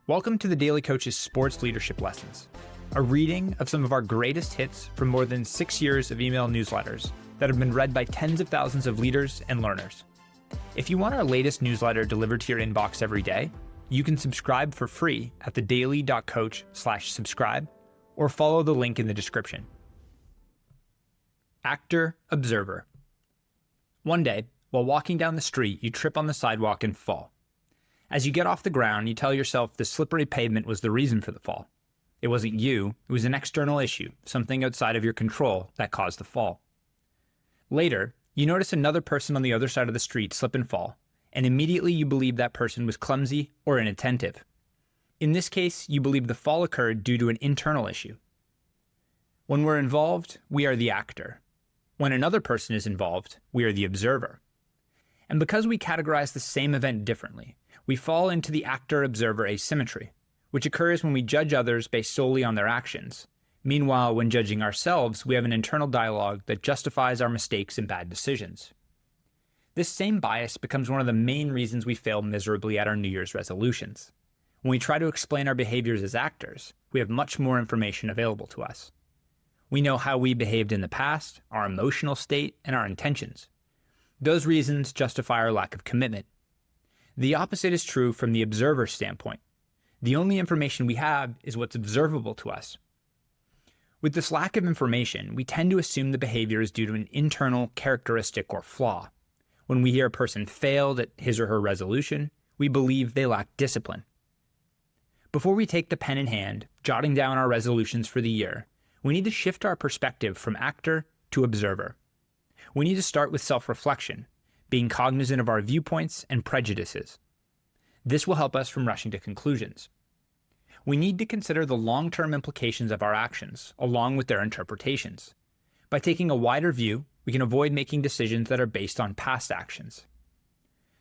Welcome to the Daily Coach's Sports Leadership Lessons, a reading of some of our greatest hits from more than 6 years of email newsletters that have been read by tens of thousands of leaders and learners. If you want our latest newsletter delivered to your inbox every day, you can subscribe for free at thedaily.coach/subscribe or follow the link in the description. Actor Observer. One day, while walking down the street, you trip on the sidewalk and fall. As you get off the ground, you tell yourself the slippery pavement was the reason for the fall. It wasn't you, it was an external issue, something outside of your control that caused the fall. Later, you notice another person on the other side of the street slip and fall, and immediately you believe that person was clumsy or inattentive. In this case, you believe the fall occurred due to an internal issue. When we're involved, we are the actor. When another person is involved, we are the observer. And because we categorize the same event differently, we fall into the actor-observer asymmetry, which occurs when we judge others based solely on their actions. Meanwhile, when judging ourselves, we have an internal dialogue that justifies our mistakes and bad decisions. This same bias becomes one of the main reasons we fail miserably at our New Year's resolutions. When we try to explain our behaviors as actors, we have much more information available to us. We know how we behaved in the past, our emotional state, and our intentions. Those reasons justify our lack of commitment. The opposite is true from the observer standpoint. The only information we have is what's observable to us. With this lack of information, we tend to assume the behavior is due to an internal characteristic or flaw. When we hear a person failed at his or her resolution, we believe they lack discipline. Before we take the pen in hand, jotting down our resolutions for the year, we need to shift our perspective from actor to observer. We need to start with self-reflection, being cognizant of our viewpoints and prejudices. This will help us from rushing to conclusions. We need to consider the long-term implications of our actions, along with their interpretations. By taking a wider view, we can avoid making decisions that are based on past actions.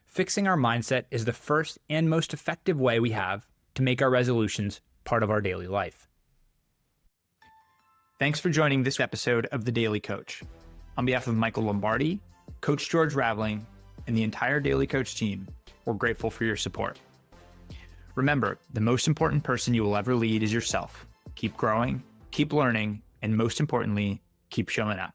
Fixing our mindset is the first and most effective way we have to make our resolutions part of our daily life. Thanks for joining this episode of The Daily Coach. On behalf of Michael Lombardi, Coach George Raveling, and the entire Daily Coach team, we're grateful for your support. Remember, the most important person you will ever lead is yourself. Keep growing, keep learning, and most importantly, keep showing up.